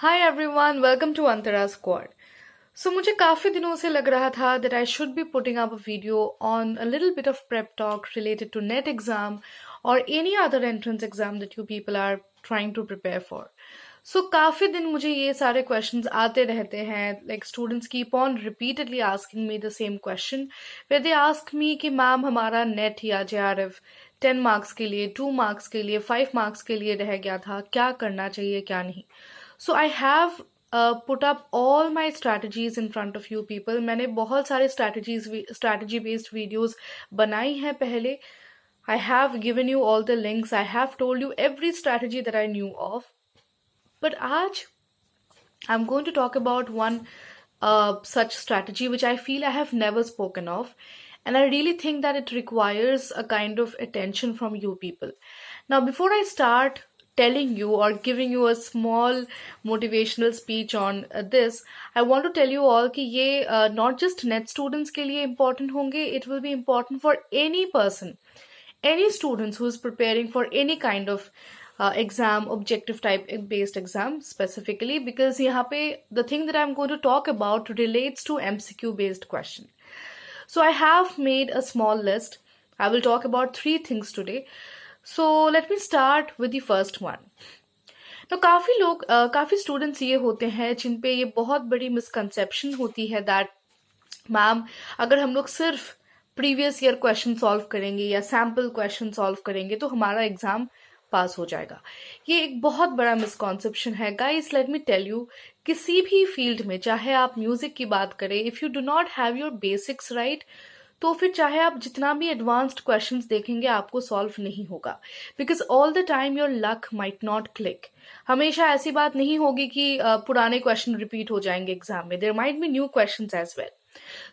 Hi everyone, welcome to Antara squad. So मुझे काफ़ी दिनों से लग रहा था that I should be putting up a video on a little bit of prep talk related to NET exam or any other entrance exam that you people are trying to prepare for. So काफ़ी दिन मुझे ये सारे questions आते रहते हैं, like students keep on repeatedly asking me the same question where they ask me कि ma'am हमारा NET या JRF 10 मार्क्स के लिए, 2 मार्क्स के लिए, 5 मार्क्स के लिए रह गया था, क्या करना चाहिए क्या नहीं। So I have put up all my strategies in front of you people. मैंने बहुत सारे strategy based videos बनाई हैं पहले. I have given you all the links. I have told you every strategy that I knew of. But आज I'm going to talk about one such strategy which I feel I have never spoken of. And I really think that it requires a kind of attention from you people. Now, before I start telling you or giving you a small motivational speech on this, I want to tell you all कि ये not just NET students के लिए important होंगे, it will be important for any person, any students who is preparing for any kind of exam, objective type based exam specifically, because यहाँ पे the thing that I'm going to talk about relates to MCQ based question. So I have made a small list. I will talk about 3 things today. So let me start with the first one. तो काफ़ी students ये होते हैं जिन पे ये बहुत बड़ी misconception होती है दैट मैम अगर हम लोग सिर्फ प्रीवियस ईयर क्वेश्चन सॉल्व करेंगे या सैम्पल क्वेश्चन सॉल्व करेंगे तो हमारा एग्जाम पास हो जाएगा। ये एक बहुत बड़ा मिसकॉन्सेप्शन है guys. Let me tell you, किसी भी फील्ड में, चाहे आप म्यूजिक की बात करें, if you do not have your basics right, तो फिर चाहे आप जितना भी एडवांस्ड क्वेश्चंस देखेंगे आपको सॉल्व नहीं होगा, because all the time your luck might not click. हमेशा ऐसी बात नहीं होगी कि पुराने क्वेश्चन रिपीट हो जाएंगे एग्जाम में। There might be new questions as well.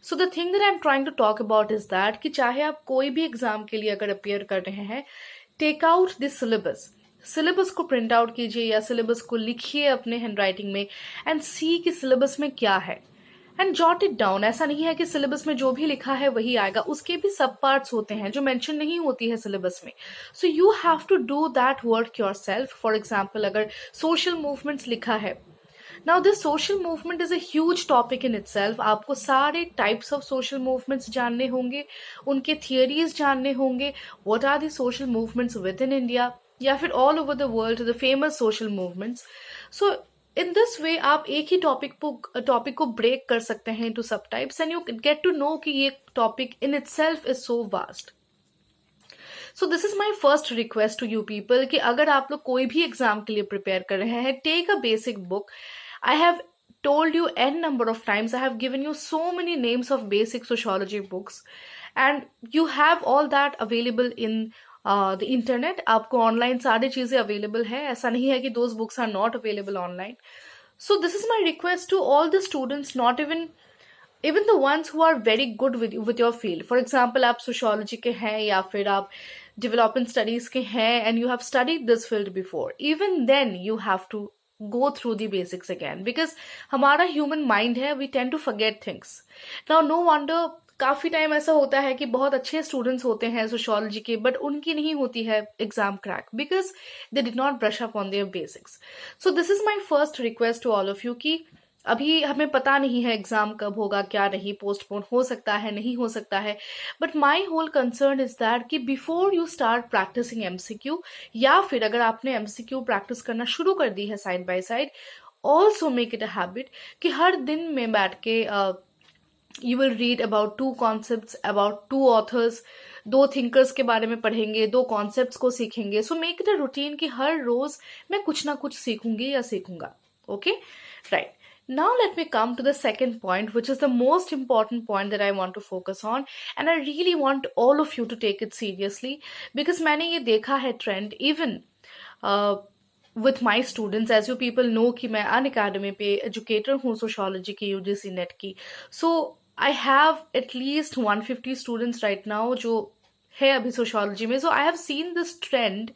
So the thing that I am trying to talk about is that कि चाहे आप कोई भी एग्जाम के लिए अगर अपियर कर रहे हैं, टेक आउट दिस सिलेबस को प्रिंट आउट कीजिए या सिलेबस को लिखिए अपने हैंडराइटिंग में एंड सी कि सिलेबस में क्या है एंड जॉट इट डाउन। ऐसा नहीं है कि सिलेबस में जो भी लिखा है वही आएगा, उसके भी सब पार्ट्स होते हैं जो मेंशन नहीं होती है सिलेबस में। So you have to do that work yourself. For example, अगर सोशल मूवमेंट्स लिखा है, now this social movement is a huge topic in itself. आपको सारे टाइप्स ऑफ सोशल मूवमेंट्स जानने होंगे, उनके थियरीज जानने होंगे, what are the social movements within India या फिर all over the world, the famous social movements. So in this way आप एक ही टॉपिक को ब्रेक कर सकते हैं इनटू सब types and you get to know कि ये topic in itself is so vast. So this is my first request to you people कि अगर आप लोग कोई भी एग्जाम के लिए प्रिपेयर कर रहे हैं, take a basic book. I have told you n number of times, I have given you so many names of basic sociology books and you have all that available in the internet. आपको online सारी चीजें available है, ऐसा नहीं है कि those books are not available online. So this is my request to all the students, not even the ones who are very good with your field. For example, आप sociology के हैं या फिर आप development studies के हैं and you have studied this field before, even then you have to go through the basics again, because हमारा human mind है, we tend to forget things. Now no wonder काफी टाइम ऐसा होता है कि बहुत अच्छे स्टूडेंट्स होते हैं सोशियोलॉजी के, बट उनकी नहीं होती है exam crack because they did not brush up on their basics. So this is my first request to all of you कि अभी हमें पता नहीं है एग्जाम कब होगा, क्या नहीं, पोस्टपोन हो सकता है, नहीं हो सकता है, but my whole concern is that कि before you start practising MCQ या फिर अगर आपने एमसीक्यू प्रैक्टिस करना शुरू कर दी है side by side, also make it a habit कि हर दिन में बैठ के you will read about 2 concepts, about 2 authors, 2 thinkers के बारे में पढ़ेंगे, 2 concepts को सीखेंगे। So make it a routine कि हर रोज मैं कुछ ना कुछ सीखूंगी या सीखूंगा। Okay? Right. Now let me come to the second point, which is the most important point that I want to focus on, and I really want all of you to take it seriously because मैंने ये देखा है trend even with my students, as you people know कि मैं Unacademy पे educator हूँ sociology की, UGC net की। So I have at least 150 students right now जो है अभी सोशियोलॉजी में। So I have seen this trend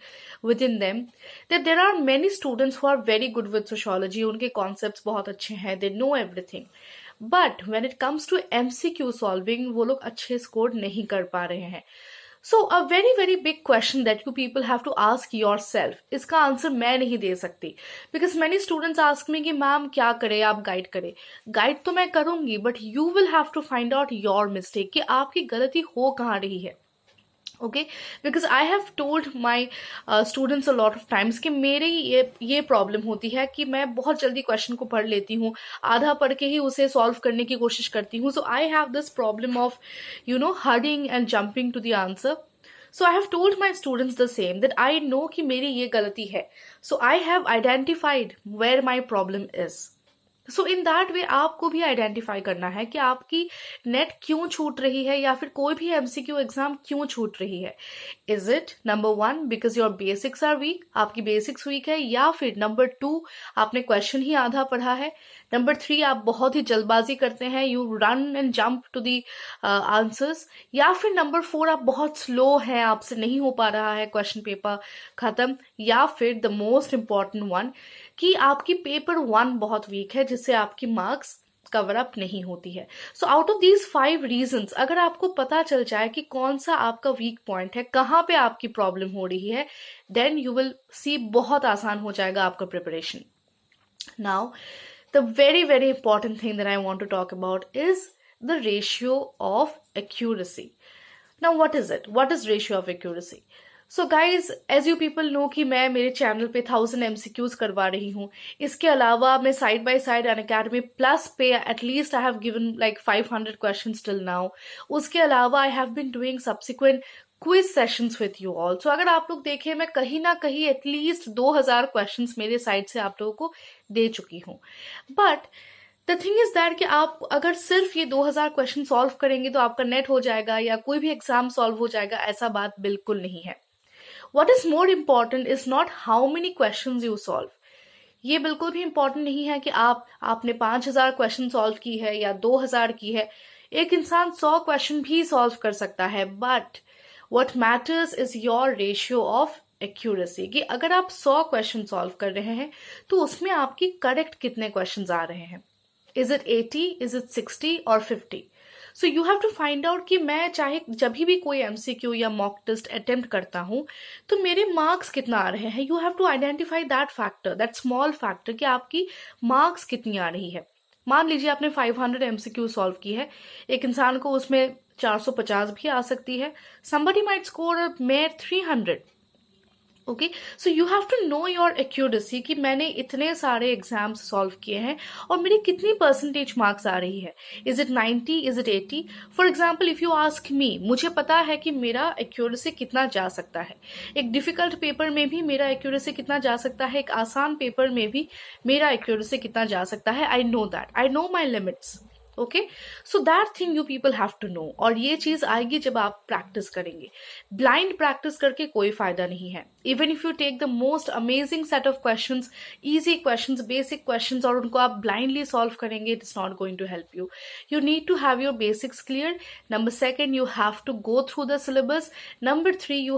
within them that there are many students who are very good with sociology, उनके concepts बहुत अच्छे हैं, they know everything, but when it comes to MCQ solving वो लोग अच्छे score नहीं कर पा रहे हैं। So a very very big question that you people have to ask yourself, इसका आंसर मैं नहीं दे सकती, because many students ask me कि मैम क्या करे, आप गाइड करें। गाइड तो मैं करूंगी, but you will have to find out your mistake, कि आपकी गलती हो कहाँ रही है। Okay, because I have told my students a lot of times कि मेरी ये प्रॉब्लम होती है कि मैं बहुत जल्दी क्वेश्चन को पढ़ लेती हूँ, आधा पढ़ के ही उसे सॉल्व करने की कोशिश करती हूँ। So I have this problem of herding and jumping to the answer. So I have told my students the same, that I know कि मेरी ये गलती है। So I have identified where my problem is. So in that way आपको भी identify करना है कि आपकी नेट क्यों छूट रही है, या फिर कोई भी एमसीक्यू एग्जाम क्यों छूट रही है। Is it number 1 because your basics are weak, आपकी बेसिक्स वीक है, या फिर नंबर 2 आपने क्वेश्चन ही आधा पढ़ा है, नंबर 3 आप बहुत ही जल्दबाजी करते हैं, you run and jump to the answers, या फिर नंबर 4 आप बहुत स्लो हैं, आपसे नहीं हो पा रहा है क्वेश्चन पेपर खत्म, या फिर द मोस्ट इंपॉर्टेंट वन कि आपकी पेपर 1 बहुत वीक है, जिससे आपकी मार्क्स कवर अप नहीं होती है। So out of these 5 reasons अगर आपको पता चल जाए कि कौन सा आपका वीक पॉइंट है, कहाँ पे आपकी प्रॉब्लम हो रही है, देन यू विल सी बहुत आसान हो जाएगा आपका preparation. Now the very very important thing that I want to talk about is the ratio of accuracy. Now what is it? What is ratio of accuracy? So guys, as you people know कि मैं मेरे channel पे 1000 MCQs करवा रही हूँ। इसके अलावा मैं side by side Unacademy plus पे at least I have given like 500 questions till now. उसके अलावा I have been doing subsequent quiz sessions with you all. So अगर आप लोग देखें, मैं कहीं ना कहीं एटलीस्ट 2000 क्वेश्चंस मेरे साइड से आप लोगों को दे चुकी हूँ। But the thing is that कि आप अगर सिर्फ ये 2000 क्वेश्चन सॉल्व करेंगे तो आपका नेट हो जाएगा या कोई भी एग्जाम सॉल्व हो जाएगा, ऐसा बात बिल्कुल नहीं है। What is more important is not how many question you solve. ये बिल्कुल भी इंपॉर्टेंट नहीं है कि आपने 5000 क्वेश्चन सॉल्व की है या 2000 की है। एक इंसान 100 क्वेश्चन भी सॉल्व कर सकता है, but what matters is your ratio of accuracy, कि अगर आप 100 क्वेश्चन सॉल्व कर रहे हैं तो उसमें आपकी करेक्ट कितने क्वेश्चंस आ रहे हैं। इज इट 80, इज इट 60 और 50? So you have to find out कि मैं चाहे जब भी कोई एमसीक्यू या मॉक टेस्ट अटेम्प्ट करता हूं तो मेरे मार्क्स कितना आ रहे हैं। You have to identify that factor, that small factor, कि आपकी मार्क्स कितनी आ रही है। मान लीजिए आपने 500 एमसीक्यू सॉल्व की है, एक इंसान को उसमें 450 भी आ सकती है। somebody might score a mere 300. Okay, so you have to know your accuracy कि मैंने इतने सारे एग्जाम्स सॉल्व किए हैं और मेरी कितनी परसेंटेज मार्क्स आ रही है। Is it 90, is it 80? For example if you ask me, मुझे पता है कि मेरा एक्यूरेसी कितना जा सकता है। एक डिफिकल्ट पेपर में भी मेरा एक्यूरेसी कितना जा सकता है, एक आसान पेपर में भी मेरा एक्यूरेसी कितना जा सकता है। I know that, I know my limits. Okay, so that thing you people have to know. और ये चीज आएगी जब आप प्रैक्टिस करेंगे। ब्लाइंड प्रैक्टिस करके कोई फायदा नहीं है। Even if you take the most amazing set of questions, easy questions, basic questions, और उनको आप ब्लाइंडली सॉल्व करेंगे, it is not going to help you. You need to have your basics clear. Number 2, you have to go through the syllabus. Number 3,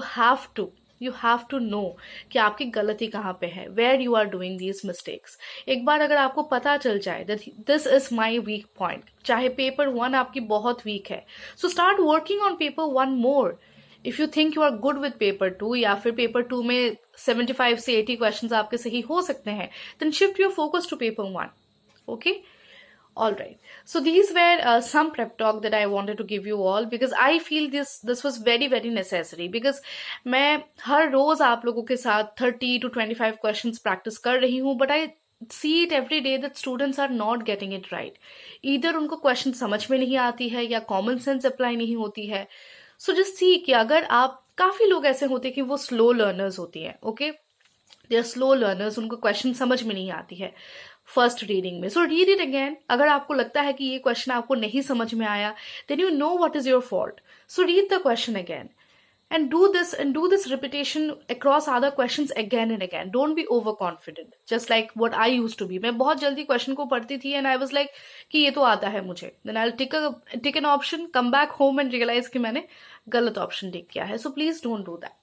you have to know कि आपकी गलती कहाँ पे है, where you are doing these mistakes। एक बार अगर आपको पता चल जाए that this is my weak point, चाहे पेपर 1 आपकी बहुत वीक है, so start working on paper 1 more। if you think you are good with paper 2 या फिर पेपर 2 में 75 से 80 क्वेश्चंस आपके सही हो सकते हैं, then shift your focus to paper 1। okay, all right, so these were some prep talk that I wanted to give you all because I feel this was very very necessary because मैं हर रोज आप लोगों के साथ 30 to 25 questions practice कर रही हूँ, but I see it every day that students are not getting it right। either उनको question समझ में नहीं आती है या common sense apply नहीं होती है। so just see कि अगर आप, काफी लोग ऐसे होते हैं कि वो slow learners होती हैं, okay, they are slow learners, उनको question समझ में नहीं आती है फर्स्ट रीडिंग में। So read it again. अगर आपको लगता है कि ये क्वेश्चन आपको नहीं समझ में आया, then you know what is your fault. So read the question again and do this repetition across other questions again and again। don't be overconfident, just like what I used to be। मैं बहुत जल्दी question को पढ़ती थी and I was like कि ये तो आता है मुझे, then I'll take an option, come back home and realize कि मैंने गलत ऑप्शन टिक किया है। so please don't do that।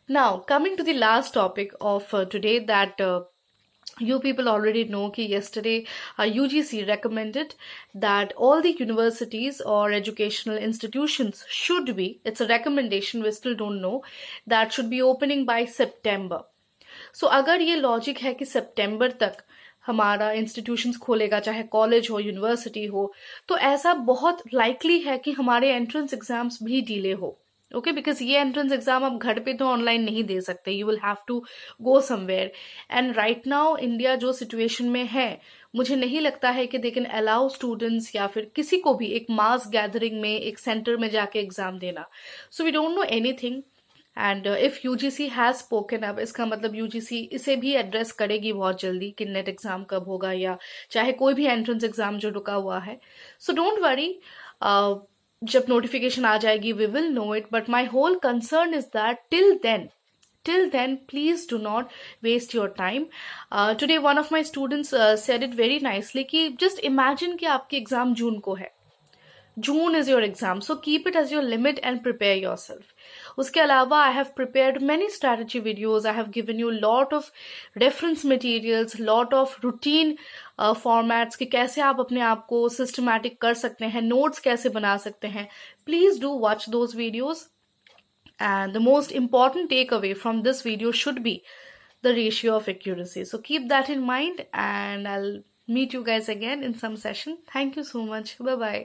now coming to the last topic of today, that You people already know that yesterday UGC recommended that all the universities or educational institutions should be, it's a recommendation, we still don't know, that should be opening by September. So अगर ये logic है कि सितंबर तक हमारा institutions खोलेगा, चाहे college हो university हो, तो ऐसा बहुत लाइकली है कि हमारे एंट्रेंस एग्जाम्स भी डिले हो. ओके, बिकॉज ये एंट्रेंस एग्जाम आप घर पे तो ऑनलाइन नहीं दे सकते, you will have to go somewhere. And right now India जो सिचुएशन में है, मुझे नहीं लगता है कि दे कैन अलाउ स्टूडेंट्स या फिर किसी को भी एक मास गैदरिंग में एक सेंटर में जाके एग्जाम देना. So we don't know anything. And if UGC has spoken up, इसका मतलब यूजीसी इसे भी एड्रेस करेगी बहुत जल्दी कि नेट एग्जाम कब होगा, या चाहे कोई भी एंट्रेंस एग्जाम जो रुका हुआ है. सो डोंट वरी, जब नोटिफिकेशन आ जाएगी we will know it. But my whole concern is that till then please do not waste your time. Today one of my students said it very nicely कि just imagine कि आपकी exam जून को है. June is your exam, so keep it as your limit and prepare yourself. उसके अलावा I have prepared many strategy videos. I have given you lot of reference materials, lot of routine formats कि कैसे आप अपने आप को systematic कर सकते हैं, notes कैसे बना सकते हैं. Please do watch those videos. And the most important takeaway from this video should be the ratio of accuracy. So keep that in mind, and I'll meet you guys again in some session. Thank you so much. Bye bye.